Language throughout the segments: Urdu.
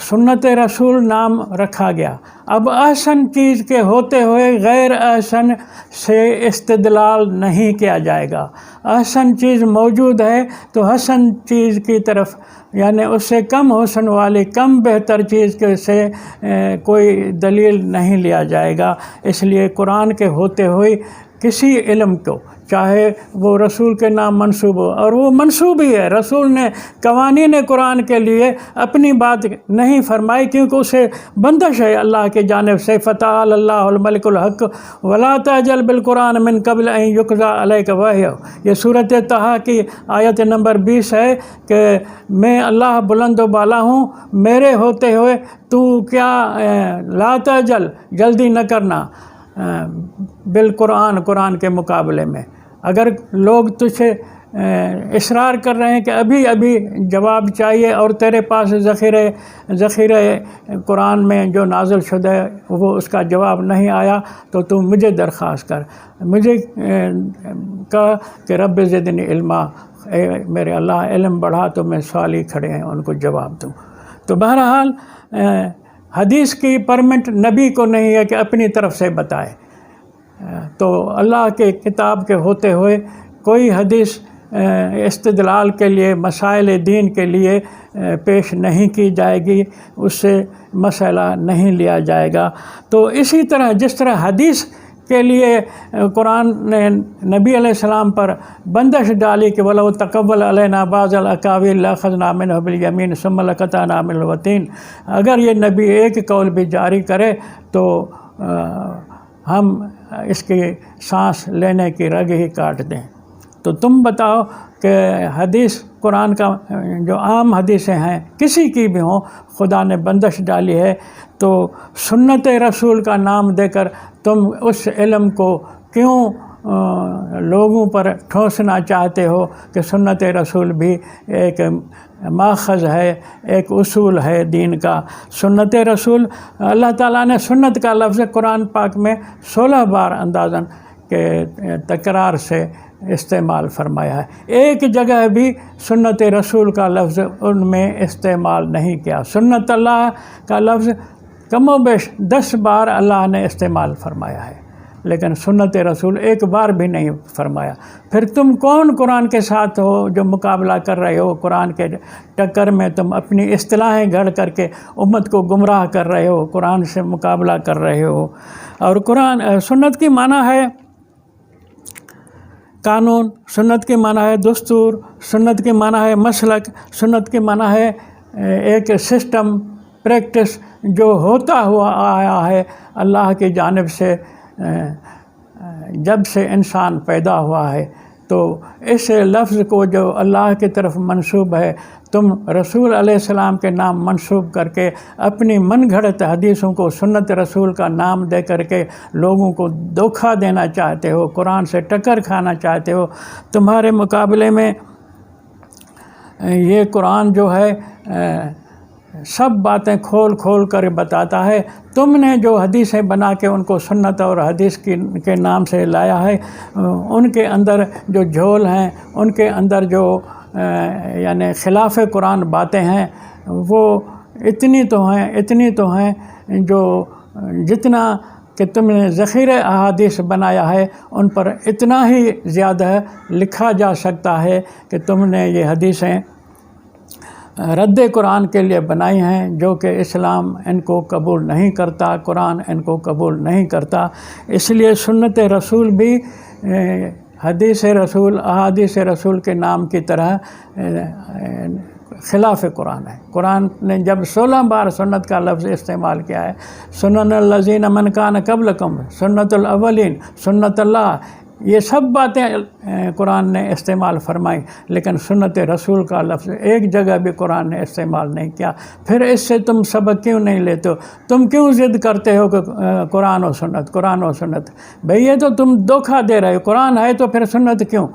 سنت رسول نام رکھا گیا۔ اب احسن چیز کے ہوتے ہوئے غیر احسن سے استدلال نہیں کیا جائے گا۔ احسن چیز موجود ہے تو حسن چیز کی طرف، یعنی اس سے کم حسن والی کم بہتر چیز کے سے کوئی دلیل نہیں لیا جائے گا۔ اس لیے قرآن کے ہوتے ہوئے کسی علم کو، چاہے وہ رسول کے نام منسوب ہو، اور وہ منسوب ہی ہے، رسول نے قوانین قرآن کے لیے اپنی بات نہیں فرمائی، کیونکہ اسے بندش ہے اللہ کی جانب سے، فتعال اللہ الملک الحق ولا تعجل بالقرآن من قبل ان یقضی علیک وحیہ۔ یہ سورۃ طٰہٰ کی آیت نمبر 20 ہے کہ میں اللہ بلند و بالا ہوں، میرے ہوتے ہوئے تو کیا لا تعجل، جلدی نہ کرنا بالقرآن، قرآن کے مقابلے میں۔ اگر لوگ تجھے اصرار کر رہے ہیں کہ ابھی ابھی جواب چاہیے اور تیرے پاس ذخیرہ قرآن میں جو نازل شدہ ہے وہ اس کا جواب نہیں آیا، تو مجھے درخواست کر، مجھے کہا کہ رب زدنی علما، اے میرے اللہ علم بڑھا تو میں سوالی کھڑے ہیں ان کو جواب دوں۔ تو بہرحال حدیث کی پرمٹ نبی کو نہیں ہے کہ اپنی طرف سے بتائے، تو اللہ کے کتاب کے ہوتے ہوئے کوئی حدیث استدلال کے لیے، مسائل دین کے لیے پیش نہیں کی جائے گی، اس سے مسئلہ نہیں لیا جائے گا۔ تو اسی طرح جس طرح حدیث کے لیے قرآن نے نبی علیہ السلام پر بندش ڈالی کہ وَلَوْ تَقَوَّلَ عَلَيْنَا بَعْضَ الْأَقَاوِيلِ لَأَخَذْنَا مِنْهُ بِالْيَمِينِ ثُمَّ لَقَطَعْنَا مِنْهُ الْوَتِينَ، اگر یہ نبی ایک قول بھی جاری کرے تو ہم اس کی سانس لینے کی رگ ہی کاٹ دیں۔ تو تم بتاؤ کہ حدیث قرآن کا جو عام حدیثیں ہیں کسی کی بھی ہوں، خدا نے بندش ڈالی ہے، تو سنت رسول کا نام دے کر تم اس علم کو کیوں لوگوں پر ٹھونسنا چاہتے ہو کہ سنت رسول بھی ایک ماخذ ہے، ایک اصول ہے دین کا۔ سنت رسول، اللہ تعالیٰ نے سنت کا لفظ قرآن پاک میں 16 بار اندازاً کے تکرار سے استعمال فرمایا ہے، ایک جگہ بھی سنت رسول کا لفظ ان میں استعمال نہیں کیا۔ سنت اللہ کا لفظ کم و بیش 10 بار اللہ نے استعمال فرمایا ہے، لیکن سنت رسول ایک بار بھی نہیں فرمایا۔ پھر تم کون قرآن کے ساتھ ہو جو مقابلہ کر رہے ہو؟ قرآن کے ٹکر میں تم اپنی اصطلاحیں گھڑ کر کے امت کو گمراہ کر رہے ہو، قرآن سے مقابلہ کر رہے ہو۔ اور سنت کی معنی ہے قانون، سنت کی معنی ہے دستور، سنت کی معنی ہے مسلک، سنت کی معنی ہے ایک سسٹم، پریکٹس جو ہوتا ہوا آیا ہے اللہ کی جانب سے جب سے انسان پیدا ہوا ہے۔ تو اس لفظ کو جو اللہ کی طرف منسوب ہے، تم رسول علیہ السلام کے نام منسوب کر کے اپنی من گھڑت حدیثوں کو سنت رسول کا نام دے کر کے لوگوں کو دھوکہ دینا چاہتے ہو، قرآن سے ٹکر کھانا چاہتے ہو۔ تمہارے مقابلے میں یہ قرآن جو ہے سب باتیں کھول کھول کر بتاتا ہے، تم نے جو حدیثیں بنا کے ان کو سنت اور حدیث کے نام سے لایا ہے، ان کے اندر جو جھول ہیں، ان کے اندر جو یعنی خلاف قرآن باتیں ہیں، وہ اتنی تو ہیں جو جتنا کہ تم نے ذخیرہ احادیث بنایا ہے ان پر اتنا ہی زیادہ لکھا جا سکتا ہے کہ تم نے یہ حدیثیں رد قرآن کے لیے بنائی ہیں، جو کہ اسلام ان کو قبول نہیں کرتا، قرآن ان کو قبول نہیں کرتا۔ اس لیے سنت رسول بھی حدیث رسول، احادیث رسول کے نام کی طرح خلاف قرآن ہے۔ قرآن نے جب 16 بار سنت کا لفظ استعمال کیا ہے، سنن الذین من کان قبلکم، سنت الاولین، سنت اللہ، یہ سب باتیں قرآن نے استعمال فرمائی، لیکن سنت رسول کا لفظ ایک جگہ بھی قرآن نے استعمال نہیں کیا۔ پھر اس سے تم سبق کیوں نہیں لیتے ہو؟ تم کیوں ضد کرتے ہو کہ قرآن و سنت، قرآن و سنت؟ بھئی یہ تو تم دھوکہ دے رہے ہو، قرآن ہے تو پھر سنت کیوں؟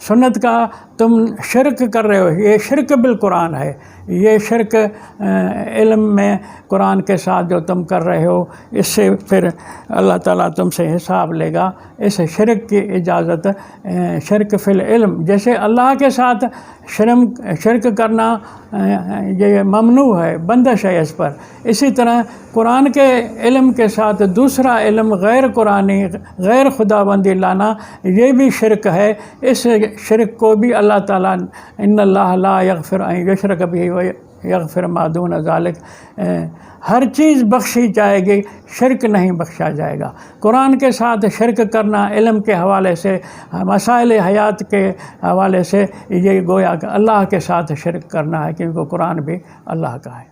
سنت کا تم شرک کر رہے ہو، یہ شرک بالقرآن ہے، یہ شرک علم میں قرآن کے ساتھ جو تم کر رہے ہو، اس سے پھر اللہ تعالیٰ تم سے حساب لے گا۔ اس شرک کی اجازت شرک فی العلم، جیسے اللہ کے ساتھ شرک کرنا یہ ممنوع ہے، بندش ہے اس پر، اسی طرح قرآن کے علم کے ساتھ دوسرا علم غیر قرآنی، غیر خداوندی لانا، یہ بھی شرک ہے۔ اس شرک کو بھی اللہ تعالیٰ ان اللہ لا یغفر ان یشرک بہ ویغفر ما دون ذلک، ہر چیز بخشی جائے گی، شرک نہیں بخشا جائے گا۔ قرآن کے ساتھ شرک کرنا علم کے حوالے سے، مسائل حیات کے حوالے سے، یہ گویا کہ اللہ کے ساتھ شرک کرنا ہے، کیونکہ قرآن بھی اللہ کا ہے۔